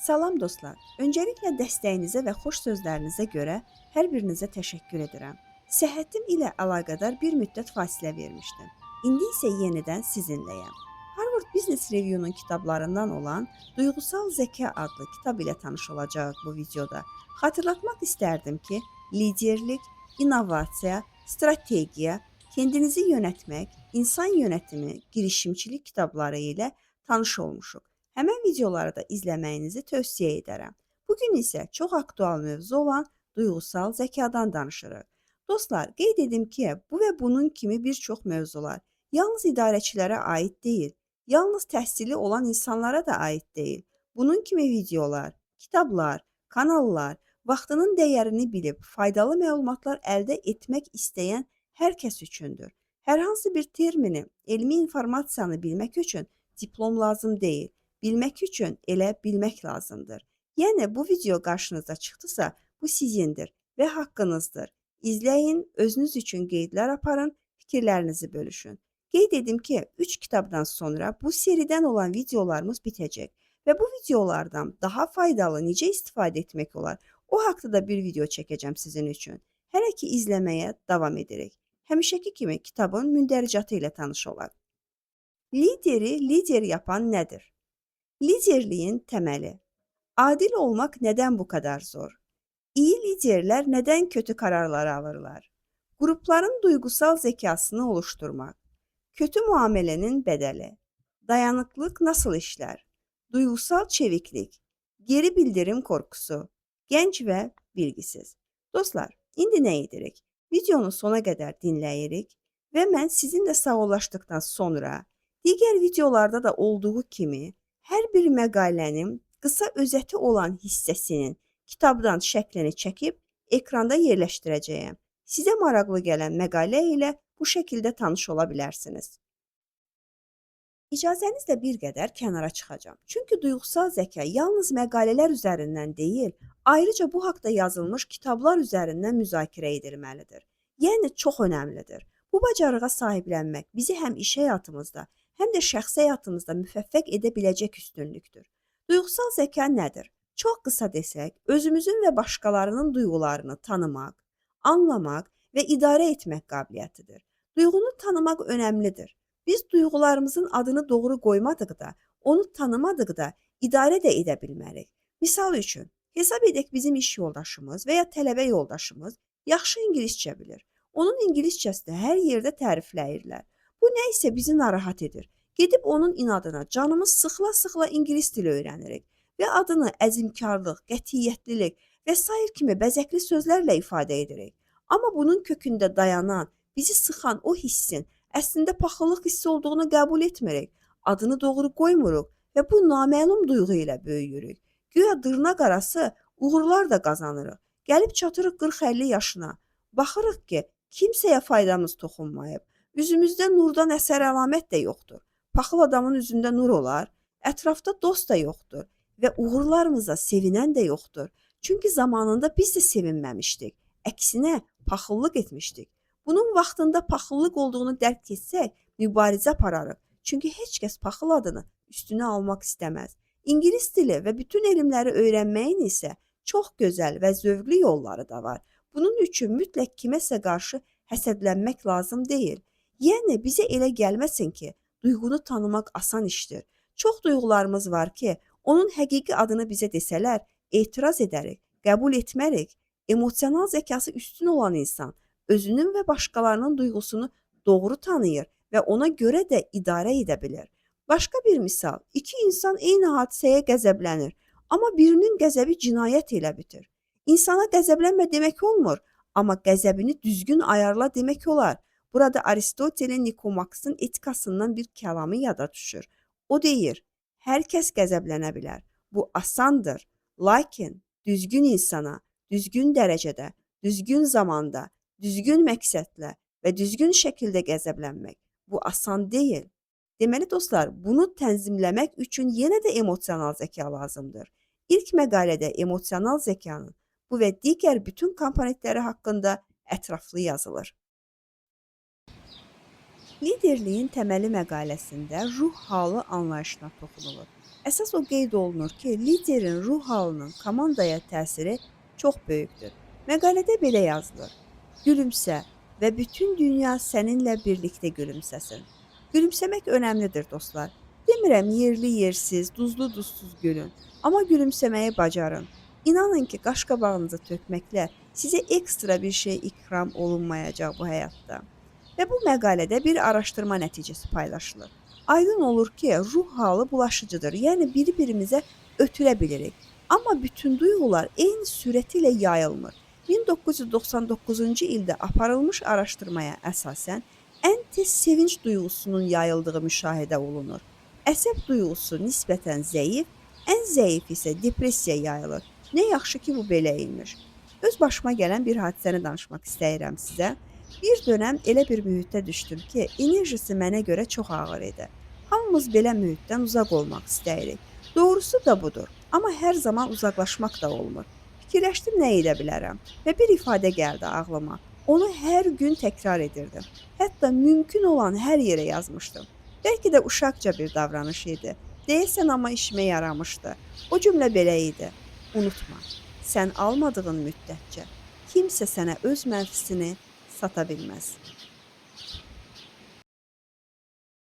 Salam dostlar. Öncəliklə dəstəyinizə və xoş sözlərinizə görə hər birinizə təşəkkür edirəm. Səhhətim ilə əlaqədar bir müddət fasilə vermişdim. İndi isə yenidən sizinləyəm. Harvard Business Review-nun kitablarından olan Duyğusal Zəka adlı kitab ilə tanış olacağıq bu videoda. Xatırlatmaq istərdim ki, liderlik, innovasiya, strategiya, kendinizi yönətmək, insan yönətimi, girişimçilik kitabları ilə tanış olmuşuq. Həmən videoları da izləməyinizi tövsiyə edərəm. Bugün isə çox aktual mövzu olan duyğusal zəkadan danışırıq. Dostlar, qeyd edim ki, bu və bunun kimi bir çox mövzular yalnız idarəçilərə aid deyil, yalnız təhsili olan insanlara da aid deyil. Bunun kimi videolar, kitablar, kanallar, vaxtının dəyərini bilib faydalı məlumatlar əldə etmək istəyən hər kəs üçündür. Hər hansı bir termini, elmi informasiyanı bilmək üçün diplom lazım deyil. Bilmək üçün elə bilmək lazımdır. Yəni, bu video qarşınıza çıxdısa, bu sizindir və haqqınızdır. İzləyin, özünüz üçün qeydlər aparın, fikirlərinizi bölüşün. Qeyd edim ki, 3 kitabdan sonra bu seridən olan videolarımız bitəcək və bu videolardan daha faydalı necə istifadə etmək olar, o haqda da bir video çəkəcəm sizin üçün. Hələ ki izləməyə davam edirik. Həmişəki kimi kitabın mündəricatı ilə tanış olaq. Lideri lider yapan nədir? Liderliyin təməli. Adil olmaq nədən bu kadar zor? İyi liderlər nədən kötü kararlar alırlar? Qrupların duyğusal zəkasını oluşturmaq. Kötü muamelenin bədəli. Dayanıklıq nasıl işlər? Duyğusal çeviklik. Geri bildirim korkusu. Gənc və bilgisiz. Dostlar, indi nə edirik? Videonu sona qədər dinləyirik və mən sizinlə sağollaşdıqdan sonra digər videolarda da olduğu kimi hər bir məqalənin qısa özəti olan hissəsinin kitabdan şəklini çəkib ekranda yerləşdirəcəyəm. Sizə maraqlı gələn məqalə ilə bu şəkildə tanış ola bilərsiniz. İcazənizlə bir qədər kənara çıxacağam. Çünki duyğusal zəka yalnız məqalələr üzərindən deyil, ayrıca bu haqda yazılmış kitablar üzərindən müzakirə edilməlidir. Yəni, çox önəmlidir. Bu bacarığa sahiblənmək bizi həm iş həyatımızda, həm də şəxsi həyatımızda müvəffəq edə biləcək üstünlükdür. Duyğusal zəka nədir? Çox qısa desək, özümüzün və başqalarının duyğularını tanımaq, anlamaq və idarə etmək qabiliyyətidir. Duyğunu tanımaq önəmlidir. Biz duyğularımızın adını doğru qoymadıqda, onu tanımadıqda idarə də edə bilmərik. Misal üçün, hesab edək bizim iş yoldaşımız və ya tələbə yoldaşımız yaxşı ingiliscə bilir. Onun ingiliscəsi də hər yerdə tərifləyirlər. Bu nə isə bizi narahat edir. Gedib onun inadına canımız sıxla-sıxla ingilis dili öyrənirik və adını əzimkarlıq, qətiyyətlilik və sair kimi bəzəkli sözlərlə ifadə edirik. Amma bunun kökündə dayanan, bizi sıxan o hissin əslində paxıllıq hissi olduğunu qəbul etmirik. Adını doğru qoymuruq və bu naməlum duyğu ilə böyüyürük. Güya dırnaq arası uğurlar da qazanırıq. Gəlib çatırıq 40-50 yaşına. Baxırıq ki, kimsəyə faydamız toxunmayıb. Üzümüzdə nurdan əsər əlamət də yoxdur. Paxıl adamın üzündə nur olar, ətrafda dost da yoxdur və uğurlarımıza sevinən də yoxdur. Çünki zamanında biz də sevinməmişdik. Əksinə, paxıllıq etmişdik. Bunun vaxtında paxıllıq olduğunu dərk etsək, mübarizə apararıq. Çünki heç kəs paxıl adını üstünə almaq istəməz. İngilis dili və bütün elmləri öyrənməyin isə çox gözəl və zövqlü yolları da var. Bunun üçün mütləq kiməsə qarşı həsədlənmək lazım deyil. Yəni, bizə elə gəlməsin ki, duyğunu tanımaq asan işdir. Çox duyğularımız var ki, onun həqiqi adını bizə desələr, etiraz edərik, qəbul etmərik. Emosional zəkası üstün olan insan özünün və başqalarının duyğusunu doğru tanıyır və ona görə də idarə edə bilir. Başqa bir misal, iki insan eyni hadisəyə qəzəblənir, amma birinin qəzəbi cinayət ilə bitir. İnsana qəzəblənmə demək olmur, amma qəzəbini düzgün ayarla demək olar. Burada Aristotelin Nikomaksın etikasından bir kəlamı yada düşür. O deyir, hər kəs qəzəblənə bilər. Bu asandır. Lakin düzgün insana, düzgün dərəcədə, düzgün zamanda, düzgün məqsədlə və düzgün şəkildə qəzəblənmək bu asan deyil. Deməli dostlar, bunu tənzimləmək üçün yenə də emosional zəka lazımdır. İlk məqalədə emosional zəkanın bu və digər bütün komponentləri haqqında ətraflı yazılır. Liderliyin təməli məqaləsində ruh halı anlayışına toxunulur. Əsas o qeyd olunur ki, liderin ruh halının komandaya təsiri çox böyükdür. Məqalədə belə yazılır: Gülümsə və bütün dünya səninlə birlikdə gülümsəsin. Gülümsəmək önəmlidir dostlar. Demirəm yerli yersiz, duzlu duzsuz gülün, amma gülümsəməyi bacarın. İnanın ki, qaşqabağınızı tökməklə sizə ekstra bir şey ikram olunmayacaq bu həyatda. Və bu məqalədə bir araşdırma nəticəsi paylaşılır. Aydın olur ki, ruh halı bulaşıcıdır, yəni biri-birimizə ötürə bilirik. Amma bütün duyğular eyni sürəti ilə yayılmır. 1999-cu ildə aparılmış araşdırmaya əsasən ən tez sevinç duyğusunun yayıldığı müşahidə olunur. Əsəb duyğusu nisbətən zəif, ən zəif isə depressiya yayılır. Nə yaxşı ki, bu belə imiş. Öz başıma gələn bir hadisəni danışmaq istəyirəm sizə. Bir dönəm elə bir mühitə düşdüm ki, enerjisi mənə görə çox ağır idi. Hamımız belə mühitdən uzaq olmaq istəyirik. Doğrusu da budur. Amma hər zaman uzaqlaşmaq da olmur. Fikirləşdim nə edə bilərəm və bir ifadə gəldi ağlıma. Onu hər gün təkrar edirdim. Hətta mümkün olan hər yerə yazmışdım. Bəlkə də uşaqca bir davranış idi. Deyəsən amma işimə yaramışdı. O cümlə belə idi: Unutma, sən almadığın müddətcə kimsə sənə öz mənfisini sata bilməz.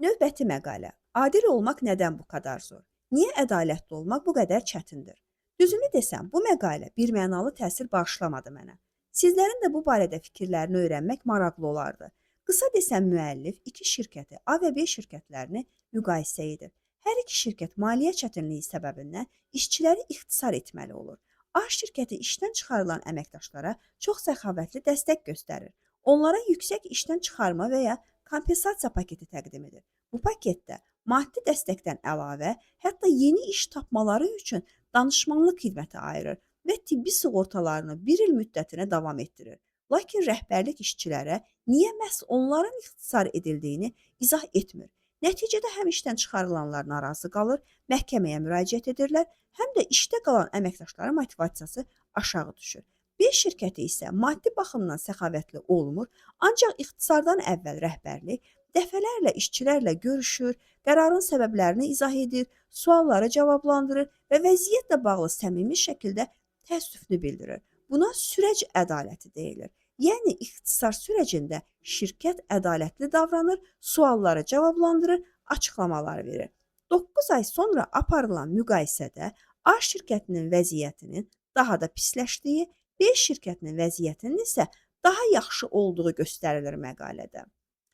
Növbəti məqalə. Adil olmaq nədən bu qədər zor? Niyə ədalətli olmaq bu qədər çətindir? Düzünü desəm, bu məqalə birmənalı təsir bağışlamadı mənə. Sizlərin də bu barədə fikirlərini öyrənmək maraqlı olardı. Qısa desəm, müəllif iki şirkəti, A və B şirkətlərini müqayisə edir. Hər iki şirkət maliyyə çətinliyi səbəbindən işçiləri ixtisar etməli olur. A şirkəti işdən çıxarılan əməkdaşlara çox səxavətli dəstək göstərir. Onlara yüksək işdən çıxarma və ya kompensasiya paketi təqdim edir. Bu paketdə maddi dəstəkdən əlavə, hətta yeni iş tapmaları üçün danışmanlıq xidməti ayırır və tibbi sığortalarını bir il müddətinə davam etdirir. Lakin rəhbərlik işçilərə niyə məhz onların ixtisar edildiyini izah etmir. Nəticədə həm işdən çıxarılanlar narazı qalır, məhkəməyə müraciət edirlər, həm də işdə qalan əməkdaşların motivasiyası aşağı düşür. B şirkəti isə maddi baxımdan səxavətli olmur, ancaq ixtisardan əvvəl rəhbərlik dəfələrlə işçilərlə görüşür, qərarın səbəblərini izah edir, sualları cavablandırır və vəziyyətlə bağlı səmimi şəkildə təəssüfünü bildirir. Buna sürəc ədaləti deyilir. Yəni ixtisar sürəcində şirkət ədalətli davranır, sualları cavablandırır, açıqlamalar verir. 9 ay sonra aparılan müqayisədə A şirkətinin vəziyyətinin daha da pisləşdiyi, B şirkətinin vəziyyətinin isə daha yaxşı olduğu göstərilir məqalədə.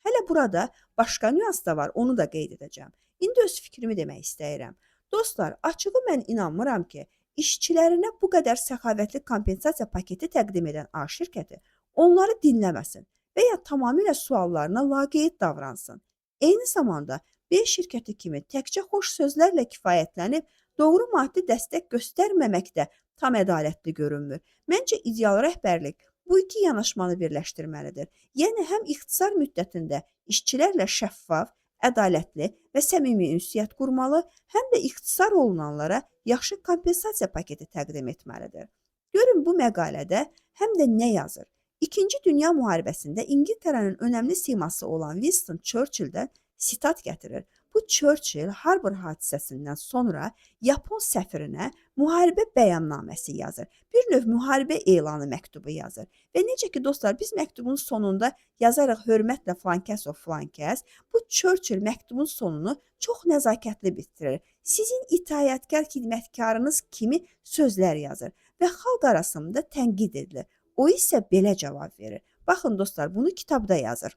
Hələ burada başqa nüans da var, onu da qeyd edəcəm. İndi öz fikrimi demək istəyirəm. Dostlar, açığı mən inanmıram ki, işçilərinə bu qədər səxavətli kompensasiya paketi təqdim edən A şirkəti onları dinləməsin və ya tamamilə suallarına laqeyd davransın. Eyni zamanda B şirkəti kimi təkcə xoş sözlərlə kifayətlənib doğru maddi dəstək göstərməmək də tam ədalətli görünmür. Məncə ideal rəhbərlik bu iki yanaşmanı birləşdirməlidir. Yəni həm ixtisar müddətində işçilərlə şəffaf, ədalətli və səmimi ünsiyyət qurmalı, həm də ixtisar olunanlara yaxşı kompensasiya paketi təqdim etməlidir. Görün bu məqalədə həm də nə yazır? İkinci Dünya müharibəsində İngiltərənin önəmli siması olan Winston Churchilldən sitat gətirir. Bu Churchill Harbor hadisəsindən sonra Yapon səfirinə müharibə bəyannaməsi yazır. Bir növ müharibə elanı məktubu yazır. Və necə ki dostlar, biz məktubun sonunda yazarıq hörmətlə filankəs o filankəs, bu Churchill məktubun sonunu çox nəzakətli bitirir. Sizin itaətkar xidmətkarınız kimi sözlər yazır və xalq arasında tənqid edilir. O isə belə cavab verir. Baxın dostlar, bunu kitabda yazır.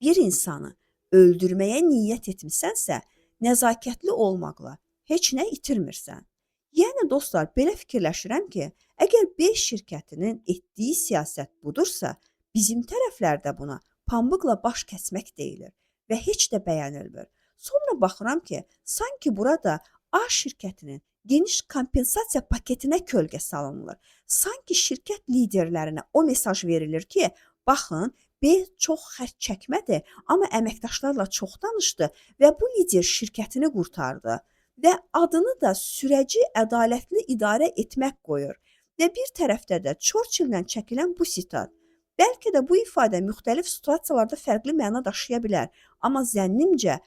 Bir insanı öldürməyə niyyət etmisənsə, nəzakətli olmaqla heç nə itirmirsən. Yəni dostlar, belə fikirləşirəm ki, əgər B şirkətinin etdiyi siyasət budursa, bizim tərəflərdə buna pambıqla baş kəsmək deyilir və heç də bəyənilmir. Sonra baxıram ki, sanki burada A şirkətinin geniş kompensasiya paketinə kölgə salınılır. Sanki şirkət liderlərinə o mesaj verilir ki, baxın, B çox xərc çəkmədi, amma əməkdaşlarla çox danışdı və bu lider şirkətini qurtardı və adını da sürəci ədalətli idarə etmək qoyur. Və bir tərəfdə də Churchilldən çəkilən bu sitat. Bəlkə də bu ifadə müxtəlif situasiyalarda fərqli məna daşıya bilər, amma zənnimcə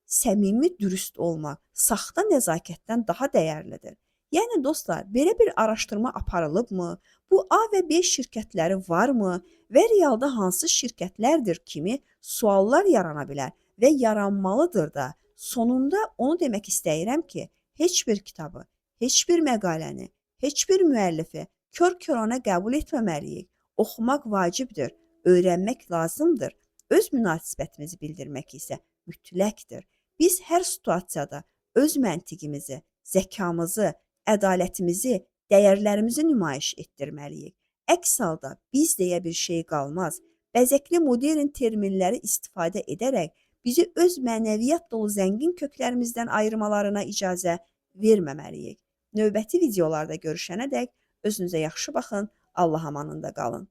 səmimi, dürüst olmaq saxta nəzakətdən daha dəyərlidir. Yəni dostlar, belə bir araşdırma aparılıbmı? Bu A və B şirkətləri varmı və realda hansı şirkətlərdir kimi suallar yarana bilər və yaranmalıdır da. Sonunda onu demək istəyirəm ki, heç bir kitabı, heç bir məqaləni, heç bir müəllifi kör-körənə qəbul etməməliyik. Oxumaq vacibdir, öyrənmək lazımdır. Öz münasibətimizi bildirmək isə mütləqdir. Biz hər situasiyada öz məntiqimizi, zəkamızı, ədalətimizi, dəyərlərimizi nümayiş etdirməliyik. Əks halda biz deyə bir şey qalmaz. Bəzəkli modern terminləri istifadə edərək bizi öz mənəviyyat dolu zəngin köklərimizdən ayırmalarına icazə verməməliyik. Növbəti videolarda görüşənədək özünüzə yaxşı baxın, Allah amanında qalın.